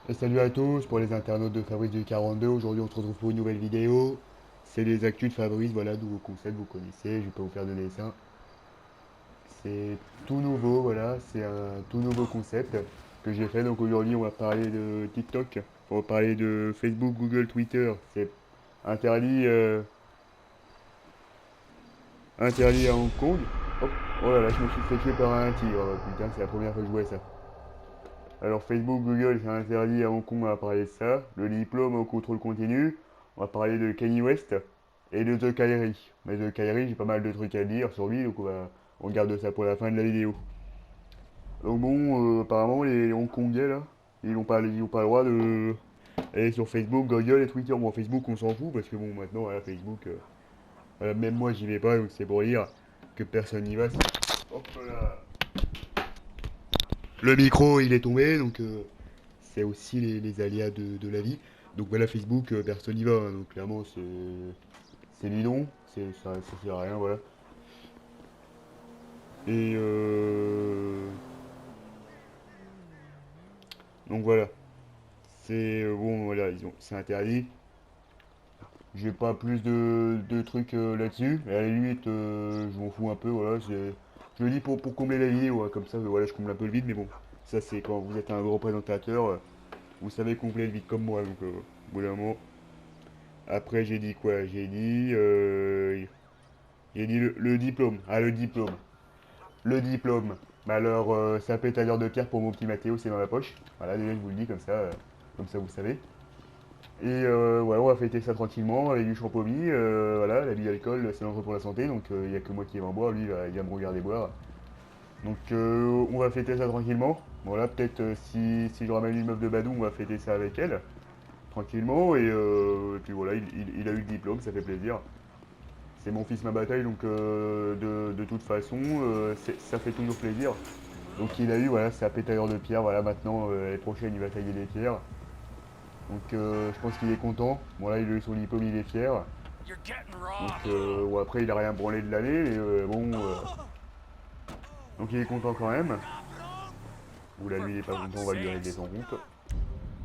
Et salut à tous pour les internautes de Fabrice du 42. Aujourd'hui, on se retrouve pour une nouvelle vidéo. C'est les actus de Fabrice, voilà, nouveau concept, vous connaissez. Je vais pas vous faire de dessin. C'est tout nouveau, voilà, c'est un tout nouveau concept que j'ai fait. Donc aujourd'hui, on va parler de TikTok, on va parler de Facebook, Google, Twitter. C'est interdit, interdit à Hong Kong. Hop, oh là là, je me suis fait tuer par un tigre. Oh, putain, c'est la première fois que je vois ça. Alors Facebook, Google, c'est interdit à Hong Kong, on va parler de ça. Le diplôme au contrôle continu, on va parler de Kanye West et de The Kyrie. Mais The Kyrie, j'ai pas mal de trucs à dire sur lui, donc on garde ça pour la fin de la vidéo. Donc bon, apparemment les Hongkongais là, ils ont pas le droit de aller sur Facebook, Google et Twitter. Bon, Facebook on s'en fout parce que bon maintenant voilà, Facebook, voilà, même moi j'y vais pas, donc c'est pour dire que personne n'y va. Hop là. Le micro il est tombé, donc c'est aussi les aléas de la vie. Donc voilà, Facebook, personne n'y va, hein, donc clairement c'est bidon, ça sert à rien, voilà. Et donc voilà, c'est bon, voilà, c'est interdit. J'ai pas plus de trucs là-dessus, mais à la limite, je m'en fous un peu, voilà. Je le dis pour combler la vidéo, hein, comme ça, voilà, je comble un peu le vide, mais bon, ça c'est quand vous êtes un gros présentateur, vous savez combler le vide comme moi, donc au bout d'un moment. Après, j'ai dit quoi? J'ai dit le diplôme. Ah, le diplôme. Le diplôme. Bah alors, ça peut être à l'heure de pierre pour mon petit Mathéo, c'est dans la poche. Voilà, déjà, je vous le dis comme ça vous savez. Et ouais, on va fêter ça tranquillement avec du champomis. Voilà, l'abus d'alcool, c'est dangereux pour la santé, donc il n'y a que moi qui vais en boire. Lui, il va me regarder boire. Donc, on va fêter ça tranquillement. Voilà, peut-être si je ramène une meuf de Badou, on va fêter ça avec elle. Tranquillement. Et puis voilà, il a eu le diplôme, ça fait plaisir. C'est mon fils, ma bataille, donc de toute façon, ça fait toujours plaisir. Donc il a eu, voilà, sa pétailleur de pierre, voilà, maintenant, l'année prochaine, il va tailler des pierres. Donc je pense qu'il est content. Bon là, il a eu son diplôme, il est fier. Donc bon, après, il a rien branlé de l'année, mais bon, donc il est content quand même. Ou là, lui, il est pas content, on va lui régler son compte.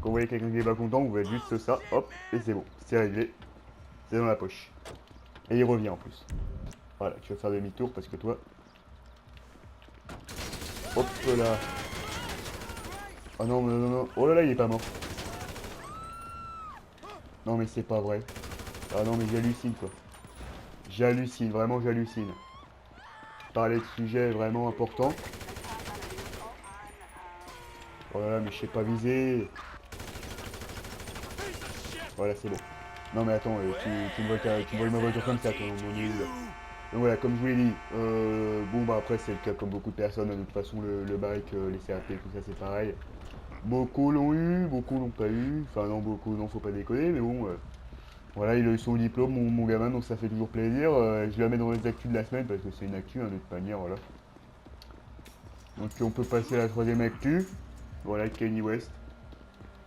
Quand vous voyez quelqu'un qui est pas content, vous faites juste ça, hop, et c'est bon, c'est réglé, c'est dans la poche. Et il revient en plus. Voilà, tu vas faire demi-tour parce que toi, hop là. Oh non, non, non, non. Oh là là, il est pas mort. Non, mais c'est pas vrai. Ah non, mais j'hallucine, quoi. J'hallucine, vraiment, j'hallucine. Parler de sujets vraiment importants. Oh là là, mais je sais pas viser. Voilà, c'est bon. Non, mais attends, tu me vois ma voiture comme ça, toi, mon nul. Donc voilà, comme je vous l'ai dit, bon, bah après, c'est le cas comme beaucoup de personnes. De toute façon, le bike, les CAP, tout ça, c'est pareil. Beaucoup l'ont eu, beaucoup l'ont pas eu. Enfin, non, beaucoup, non, faut pas déconner, mais bon. Voilà, il a eu son diplôme, mon gamin, donc ça fait toujours plaisir. Je la mets dans les actus de la semaine parce que c'est une actu, hein, de toute manière, voilà. Donc on peut passer à la troisième actu. Voilà, Kanye West.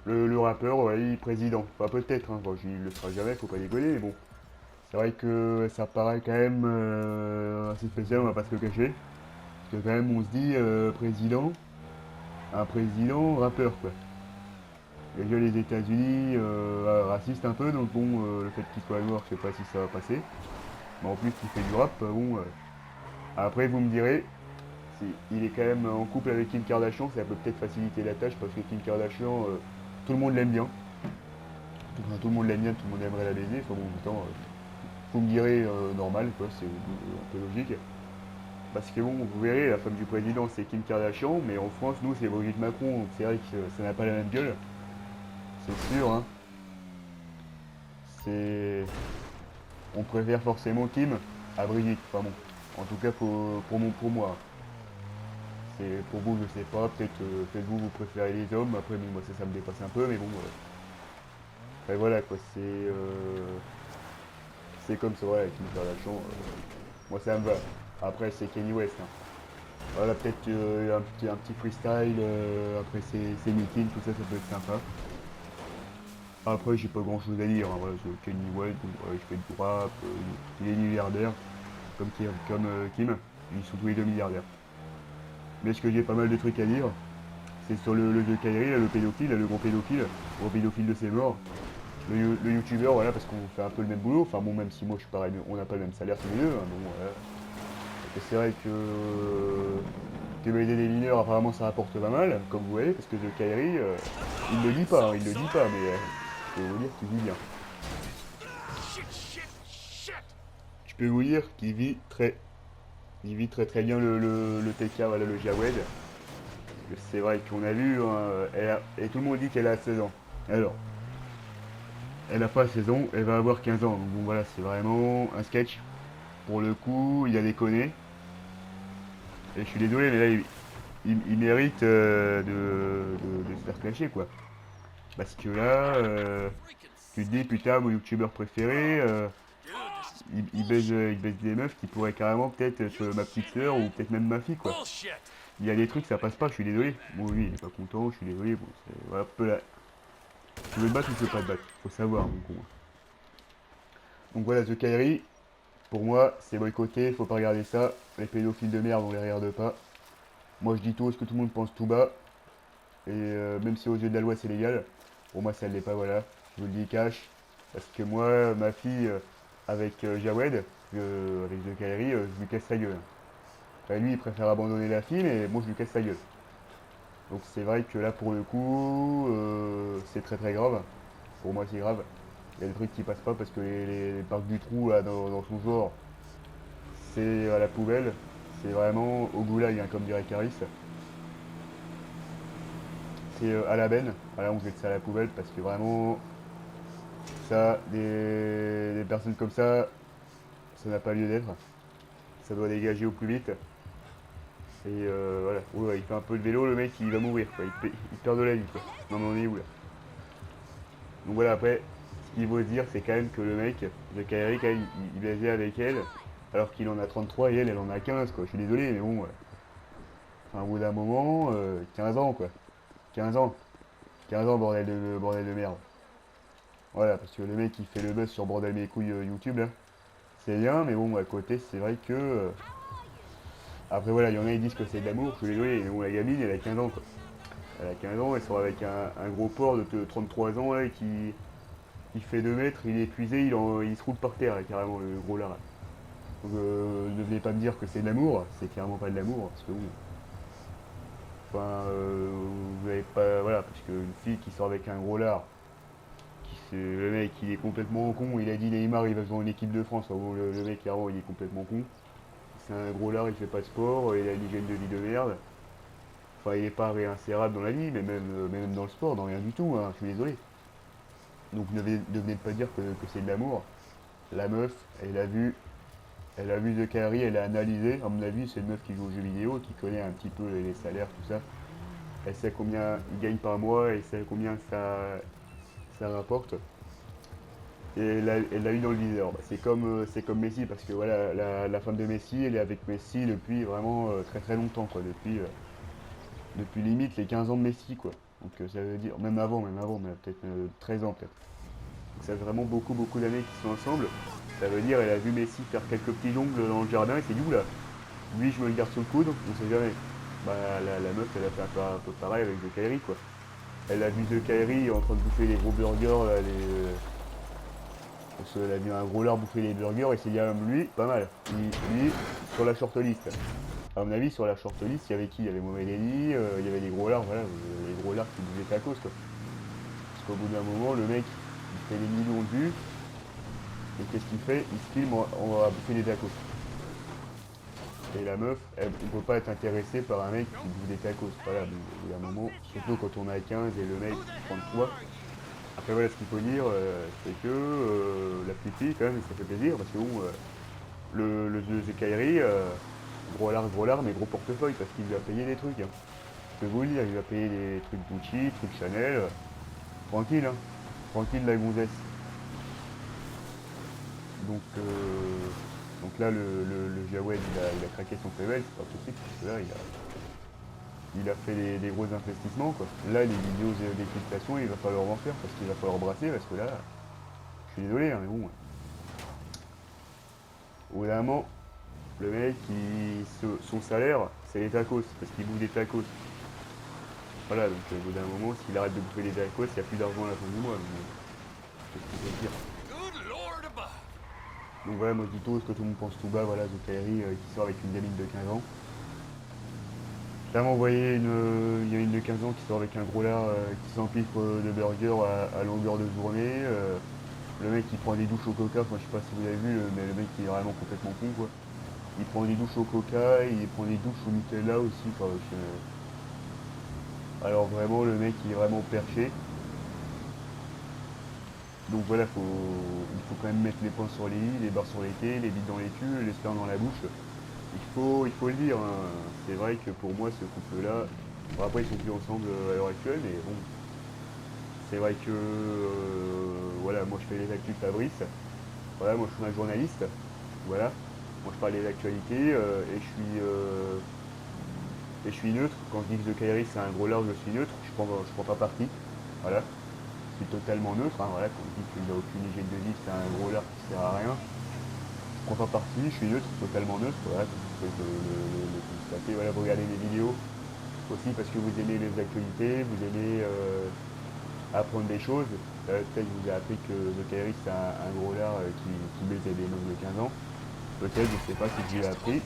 Le rappeur, ouais, il est président. Enfin, peut-être, hein, bon, il le sera jamais, faut pas déconner, mais bon. C'est vrai que ça paraît quand même assez spécial, on va pas se le cacher. Parce que quand même, on se dit, président, un président rappeur, quoi. Déjà les États-Unis racistes un peu, donc bon, le fait qu'il soit noir, je sais pas si ça va passer. Mais en plus, il fait du rap, bon. Après, vous me direz, il est quand même en couple avec Kim Kardashian, ça peut peut-être faciliter la tâche parce que Kim Kardashian, tout le monde l'aime bien. Enfin, tout le monde l'aime bien, tout le monde aimerait la baiser. Enfin bon, en même temps, vous me direz normal, quoi, c'est un peu logique. Parce que bon, vous verrez, la femme du président c'est Kim Kardashian, mais en France, nous c'est Brigitte Macron, donc c'est vrai que ça n'a pas la même gueule, c'est sûr, hein. C'est. On préfère forcément Kim à Brigitte, enfin bon. En tout cas pour moi. C'est pour vous, je sais pas, peut-être vous préférez les hommes, après bon, moi ça me dépasse un peu, mais bon. Enfin, voilà quoi, c'est comme ça, ouais, avec Kim Kardashian. Moi ça me va. Après c'est Kanye West, hein. Voilà, peut-être un petit freestyle, après c'est meetings, tout ça, ça peut être sympa. Après, j'ai pas grand chose à dire, hein, voilà, c'est Kanye West, donc, il fait du rap, il est milliardaire, comme Kim, ils sont tous les deux milliardaires. Mais ce que j'ai pas mal de trucs à dire, C'est sur le jeu Kairi, là, le pédophile, là, le gros pédophile de ses morts. Le youtubeur, voilà, parce qu'on fait un peu le même boulot. Enfin bon, même si moi je suis pareil, on n'a pas le même salaire tous les deux. Hein, bon, voilà. Et c'est vrai que aider des mineurs, apparemment, ça rapporte pas mal, comme vous voyez, parce que The Kairi, il le dit pas, hein, il le dit pas, mais je peux vous dire qu'il vit bien. Je peux vous dire qu'il vit il vit très bien le TK, voilà, le Jawed. C'est vrai qu'on a vu, hein, et tout le monde dit qu'elle a 16 ans. Alors, elle a pas 16 ans, elle va avoir 15 ans. Donc bon voilà, c'est vraiment un sketch. Pour le coup, il a déconné. Et je suis désolé, mais là, il mérite de se faire clasher, quoi. Parce que là, tu te dis, putain, mon youtubeur préféré, il baise des meufs qui pourraient carrément peut-être être ma petite sœur ou peut-être même ma fille, quoi. Il y a des trucs, ça passe pas, je suis désolé. Bon, lui, il est pas content, je suis désolé. Bon, c'est voilà, un peu là. Tu veux te battre ou tu veux pas te battre? Faut savoir, mon con. Donc voilà, The Kairi, pour moi, c'est boycotté, faut pas regarder ça. Les pédophiles de merde, on les regarde pas. Moi, je dis tout ce que tout le monde pense tout bas. Et même si aux yeux de la loi c'est légal, pour moi ça ne l'est pas, voilà. Je vous le dis cash. Parce que moi, ma fille, avec Jawed, avec The Kairi, je lui casse sa gueule. Enfin, lui, il préfère abandonner la fille, mais moi, je lui casse sa gueule. Donc c'est vrai que là, pour le coup, c'est très grave. Pour moi, c'est grave. Il y a des trucs qui passent pas parce que les parcs du trou, là, dans son genre, c'est à la poubelle. C'est vraiment au goulag, hein, comme dirait Caris. C'est à la benne. Voilà, on jette ça à la poubelle parce que vraiment, ça, des personnes comme ça n'a pas lieu d'être. Ça doit dégager au plus vite. Et voilà, ouais, il fait un peu de vélo, le mec il va mourir, quoi. Il perd de la vie, quoi. Non mais on est où là? Donc voilà, après, ce qu'il faut se dire, c'est quand même que le mec, de Kairi, quand même, il baisait avec elle, alors qu'il en a 33 et elle en a 15, quoi. Je suis désolé, mais bon, enfin, au bout d'un moment, 15 ans, quoi. 15 ans. 15 ans, bordel de merde. Voilà, parce que le mec il fait le buzz sur Bordel mes couilles YouTube, là. C'est bien, mais bon, à côté, c'est vrai que. Après, voilà, il y en a qui disent que c'est de l'amour, je suis désolé, mais bon, la gamine, elle a 15 ans, quoi. Elle a 15 ans, elle sort avec un gros porc de 33 ans, là, qui fait 2 mètres, il est épuisé, il se roule par terre, là, carrément, le gros lard. Donc, ne venez pas me dire que c'est de l'amour, c'est clairement pas de l'amour, parce que bon. Enfin, vous n'avez pas. Voilà, parce qu'une fille qui sort avec un gros lard, le mec, il est complètement con, il a dit Neymar, il va jouer en équipe de France. Enfin, bon, le mec, clairement, il est complètement con. C'est un gros lard, il fait pas de sport, il a une hygiène de vie de merde. Enfin, il est pas réinsérable dans la vie, mais même dans le sport, dans rien du tout, hein, je suis désolé. Donc ne venez pas dire que c'est de l'amour. La meuf, elle a vu The Carry, elle a analysé. À mon avis, c'est une meuf qui joue aux jeux vidéo, qui connaît un petit peu les salaires, tout ça. Elle sait combien il gagne par mois, elle sait combien ça rapporte. Et elle l'a eu dans le viseur. Bah, c'est comme Messi, parce que voilà, la femme de Messi, elle est avec Messi depuis vraiment très longtemps, quoi. Depuis limite les 15 ans de Messi, quoi. Donc ça veut dire, même avant, mais peut-être 13 ans peut-être. Donc ça fait vraiment beaucoup d'années qu'ils sont ensemble. Ça veut dire, elle a vu Messi faire quelques petits jongles dans le jardin, et s'est dit, oula, lui je me le garde sous le coude, on sait jamais. Bah la meuf, elle a fait un peu pareil avec The Kairi, quoi. Elle a vu The Kairi en train de bouffer les gros burgers, là, parce qu'elle a vu un gros lard bouffer les burgers et s'est dit, ah, lui, pas mal. Lui, sur la shortlist. À mon avis, sur la shortlist, il y avait qui? Il y avait Mohamed Ali, il y avait des gros lards, voilà, les gros lards qui bougeaient tacos, quoi. Parce qu'au bout d'un moment, le mec, il fait des millions de vues, et qu'est-ce qu'il fait? Il se filme, on va bouffer des tacos. Et la meuf, on peut pas être intéressé par un mec qui bouffe des tacos. Voilà, bon, au bout d'un moment, surtout quand on a 15 et le mec 33. Après voilà, ce qu'il faut dire, c'est que la petite fille, quand même, ça fait plaisir, parce que bon, le Zekairi, gros lard, mais gros portefeuille, parce qu'il lui a payé des trucs, hein. Je peux vous le dire, il lui a payé des trucs Gucci, trucs Chanel, tranquille, hein. Tranquille, la gonzesse. Donc, donc là, le Jawed, il a craqué son PVL, c'est pas possible, parce que là, il a fait des gros investissements, quoi. Là, les vidéos d'explication, il va falloir en faire, parce qu'il va falloir brasser, parce que là, je suis désolé, hein, mais bon. Au bout d'un moment, le mec, son salaire, c'est les tacos, parce qu'il bouffe des tacos. Voilà, donc au bout d'un moment, s'il arrête de bouffer les haricots, il n'y a plus d'argent à la fin du mois. Qu'est-ce que je veux dire? Donc voilà, moi je dis tout ce que tout le monde pense tout bas, voilà, The Kairi qui sort avec une gamine de 15 ans. Là, m'envoyé une gamine de 15 ans qui sort avec un gros lard qui s'empiffre de burger à longueur de journée. Le mec il prend des douches au coca, enfin je sais pas si vous avez vu, mais le mec il est vraiment complètement con quoi. Il prend des douches au coca, il prend des douches au Nutella aussi, enfin, alors vraiment le mec il est vraiment perché. Donc voilà, il faut quand même mettre les poings sur les i, les barres sur les t, les bites dans les culs, les spermes dans la bouche. Il faut le dire, hein. C'est vrai que pour moi ce couple-là, bon, après ils sont plus ensemble à l'heure actuelle, mais bon, c'est vrai que voilà, moi je fais les actus de Fabrice, voilà, moi je suis un journaliste, voilà, moi je parle des actualités et je suis neutre. Quand je dis que The Kairi c'est un gros large, je suis neutre, je prends pas parti, voilà. Je suis totalement neutre, hein, voilà, quand on dit qu'il n'a aucune hygiène de vie, c'est un gros large qui sert à rien. Je prends pas parti, je suis neutre, totalement neutre, voilà, comme vous pouvez le constater, voilà, vous regardez les vidéos aussi parce que vous aimez les actualités, vous aimez apprendre des choses. Peut-être que vous avez appris que The Kairi c'est un gros lard qui baisait des meufs de 15 ans. Peut-être, je sais pas si je l'ai appris.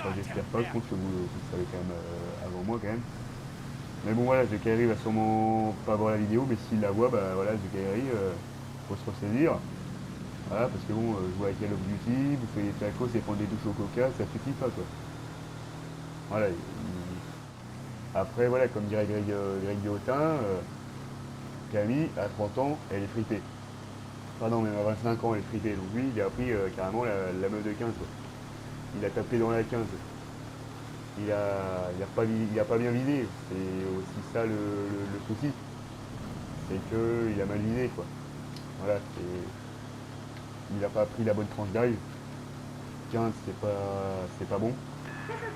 Enfin, j'espère pas, je pense que vous le savez quand même avant moi quand même. Mais bon voilà, The Kairi va sûrement pas voir la vidéo, mais s'il la voit, bah voilà, The Kairi, faut se ressaisir. Voilà, parce que bon, je vois avec Call of Duty, vous faites des tacos et prendre des douches au coca, ça suffit pas quoi. Voilà. Après voilà, comme dirait Greg Guillotin, Camille, à 30 ans, elle est fripée. Pardon, même à 25 ans, elle est fripée. Donc lui, il a pris carrément la meuf de 15 quoi. Il a tapé dans la 15. Il a pas bien visé. C'est aussi ça le souci. C'est qu'il a mal visé quoi. Voilà, il n'a pas pris la bonne tranche d'âge. 15, c'est pas bon.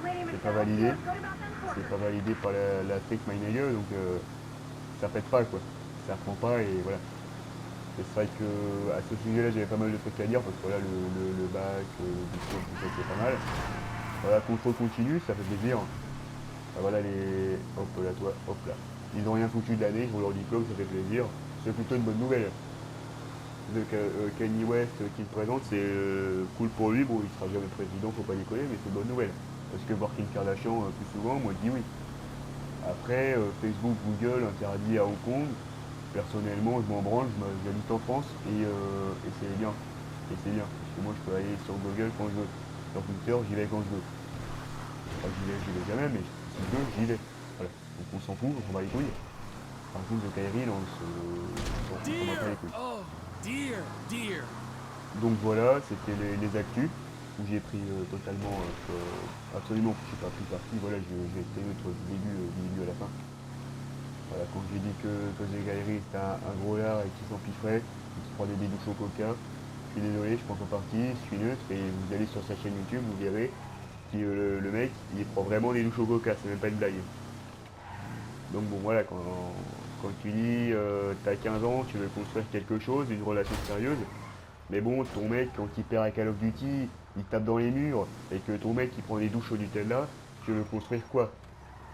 C'est pas validé. C'est pas validé par la trick Meinege, donc ça pète pas quoi. Ça prend pas et voilà. Et c'est vrai que à ce sujet-là, j'avais pas mal de trucs à dire parce que voilà, le bac, le diplôme, tout ça, c'est pas mal. Voilà, contrôle continu, ça fait plaisir. Ah, voilà les. Hop là, toi, hop là. Ils ont rien foutu de l'année, ils ont leur diplôme, ça fait plaisir. C'est plutôt une bonne nouvelle. Kanye West qui se présente, c'est cool pour lui. Bon, il sera jamais président, faut pas déconner, mais c'est une bonne nouvelle. Parce que voir Kim Kardashian plus souvent, moi je dis oui. Après, Facebook, Google interdit à Hong Kong. Personnellement, je m'en branle, j'habite en France et c'est bien. Et c'est bien, parce que moi je peux aller sur Google quand je veux. Sur Twitter, j'y vais quand je veux. Enfin, j'y vais jamais, mais si je veux, j'y vais. Voilà. Donc on s'en fout, on s'en bat les couilles. Par contre, de Kairi, là, on s'en bat pas les couilles. Oh, dear. Donc voilà, c'était les actus où j'ai pris totalement, absolument, je suis pas pris parti. Voilà, j'ai été neutre du début à la fin. Voilà, quand j'ai dit que The Kairi c'était un gros lard et qui s'empifferait, et qui prenait des douches au coca, je suis désolé, je prends pas parti, je suis neutre et vous allez sur sa chaîne YouTube, vous verrez le mec, il prend vraiment des douches au coca, c'est même pas une blague. Donc bon voilà, quand tu dis t'as 15 ans, tu veux construire quelque chose, une relation sérieuse, mais bon, ton mec, quand il perd à Call of Duty, il tape dans les murs, et que ton mec il prend des douches au Nutella, tu veux construire quoi?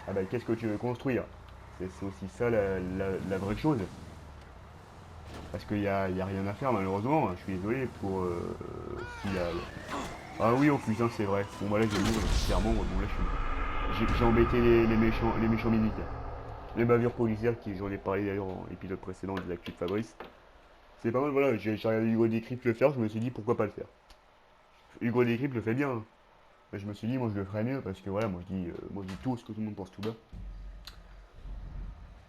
Ah bah qu'est-ce que tu veux construire? C'est aussi ça la vraie chose. Parce qu'il y a rien à faire malheureusement, je suis désolé pour s'il y a. Ah oui, oh putain, c'est vrai. Bon bah là j'ai mis clairement, bon là j'ai embêté les méchants militaires. Les bavures policières qui j'en ai parlé d'ailleurs en épisode précédent des actus de Fabrice. C'est pas mal, voilà, j'ai regardé Hugo Décrypte le faire, je me suis dit pourquoi pas le faire. Hugo Décrypte le fait bien, hein. Mais je me suis dit moi je le ferais mieux parce que voilà, moi je dis tout ce que tout le monde pense tout bas.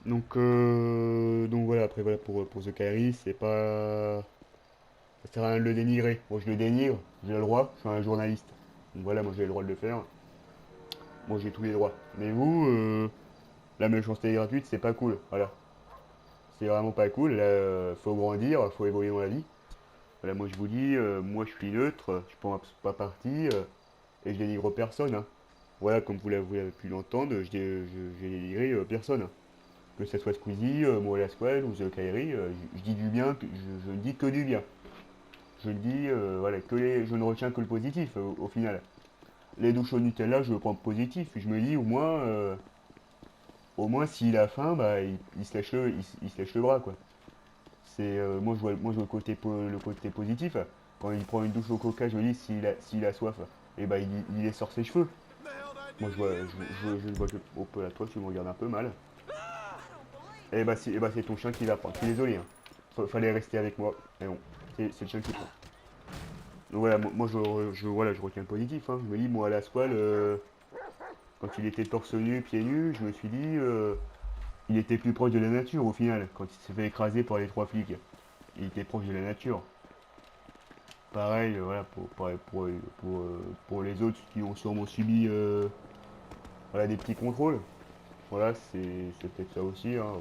Donc voilà, après voilà pour The Kairi, c'est pas. Ça sert à rien de le dénigrer. Moi je le dénigre, j'ai le droit, je suis un journaliste. Donc voilà, moi j'ai le droit de le faire. Moi j'ai tous les droits. Mais vous, la méchanceté gratuite, c'est pas cool. Voilà. C'est vraiment pas cool. Là, faut grandir, faut évoluer dans la vie. Voilà, moi je vous dis, moi je suis neutre, je prends pas parti et je dénigre personne, hein. Voilà, comme vous avez pu l'entendre, j'ai dénigré personne, hein. Que ce soit Squeezie, Moala Squad ou The Kairi, je dis du bien, je ne dis que du bien. Je dis, voilà, je ne retiens que le positif au final. Les douches au Nutella, je le prends positif. Je me dis au moins, au moins s'il a faim, bah il se lèche il se lèche le bras quoi. C'est moi je vois le côté positif. Quand il prend une douche au coca, je me dis s'il a soif, et bah il sort ses cheveux. Moi je vois que au peu à toi tu me regardes un peu mal. Et bah c'est ton chien qui va prendre. Je suis désolé, hein. Fallait rester avec moi. Mais bon, c'est le chien qui prend. Donc voilà, moi voilà, je retiens le positif, hein. Je me dis moi à la squale, quand il était torse nu, pieds nus, je me suis dit il était plus proche de la nature au final, quand il s'est fait écraser par les trois flics. Il était proche de la nature. Pareil, voilà, pour les autres qui ont sûrement subi voilà, des petits contrôles. Voilà, c'est peut-être ça aussi, hein.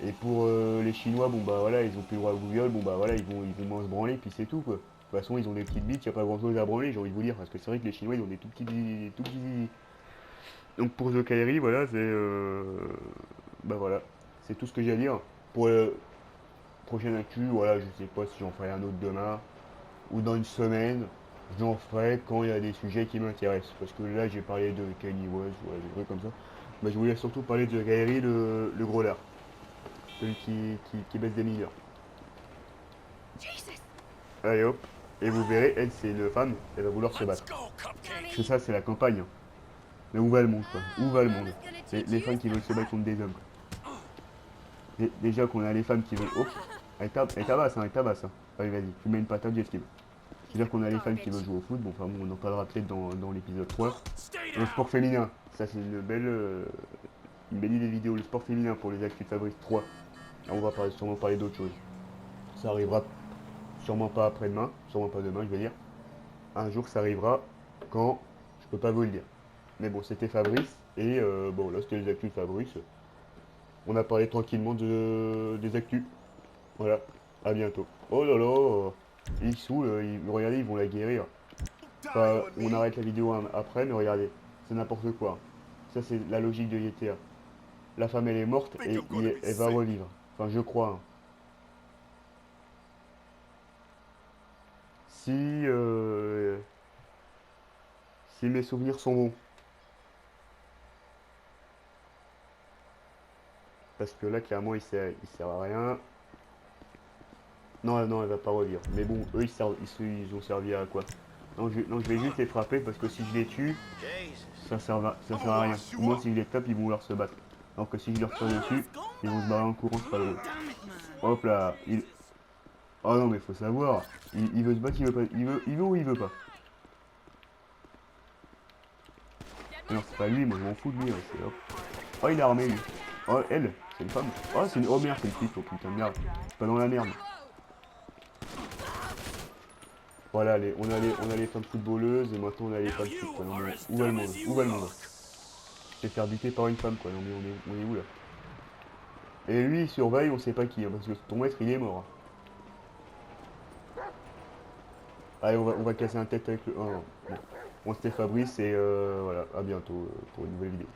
Et pour les Chinois, bon bah voilà, ils ont plus le droit au Google, bon bah voilà, ils vont se branler, puis c'est tout quoi. De toute façon, ils ont des petites bites, y a pas grand chose à branler, j'ai envie de vous dire, parce que c'est vrai que les Chinois, ils ont des tout petits. Donc pour The Kairi, voilà, c'est. Bah voilà, c'est tout ce que j'ai à dire. Pour le prochain actu, voilà, je sais pas si j'en ferai un autre demain, ou dans une semaine, j'en ferai quand il y a des sujets qui m'intéressent. Parce que là, j'ai parlé de Kanye West, voilà, des trucs comme ça. Mais je voulais surtout parler de Kairi, le gros lard. Celui qui baisse des mineurs. Allez hop. Et vous verrez, elle, c'est une femme, elle va vouloir se Let's battre. go, Parce Cupcake. que ça, c'est la campagne, hein. Mais où va le monde, quoi? Où va le monde? Les femmes qui veulent se battre contre des hommes, quoi. Déjà qu'on a les femmes qui veulent. Oh, elle tabasse, hein, elle tabasse, hein. Allez, vas-y, tu mets une patate, j'esquive. C'est-à-dire qu'on a les femmes qui veulent jouer au foot, bon, enfin, bon, on en parlera peut-être dans l'épisode 3. Stay Le down. sport féminin, ça, c'est une belle idée de vidéo, le sport féminin pour les actus de Fabrice 3. Là, on va sûrement parler d'autre chose. Ça arrivera sûrement pas après-demain, sûrement pas demain, je vais dire. Un jour, ça arrivera quand je peux pas vous le dire. Mais bon, c'était Fabrice, et bon, là, c'était les actus de Fabrice. On a parlé tranquillement des actus. Voilà, à bientôt. Oh là là, ils saoulent, regardez, ils vont la guérir. Enfin, on arrête la vidéo après, mais regardez, c'est n'importe quoi. Ça, c'est la logique de GTA. La femme, elle est morte Think et I'm gonna be elle va sick. revivre. Enfin, je crois, hein. Si, si mes souvenirs sont bons. Parce que là, clairement, il sert à rien. Non, non, elle va pas revivre. Mais bon, eux, ils ont servi à quoi? Non, je vais juste les frapper parce que si je les tue, ça I'm sert gonna à rien. wash Au you moins, up. si je les tape, ils vont vouloir se battre. Alors que si je leur tire dessus, ils vont se barrer en courant, c'est pas drôle. Hop là, oh non, mais faut savoir. Il veut se battre, il veut pas. Il veut ou il veut pas? Non, c'est pas lui, moi je m'en fous de lui, ouais, c'est hop. Oh, il est armé, lui. Oh, elle, c'est une femme. Oh, c'est une. Oh merde, c'est une fille, oh putain de merde. Je suis pas dans la merde. Voilà, on a les femmes footballeuses et maintenant on a les Now femmes foot, you quoi. Non, are mais as où va le dumb monde? as you Où va le monde? look. Se faire buter par une femme, quoi. Non, mais on est où là? Et lui, il surveille, on sait pas qui, hein, parce que ton maître, il est mort, hein. Allez, on va casser un tête avec le. Oh, non, bon. Bon, c'était Fabrice et voilà, à bientôt pour une nouvelle vidéo.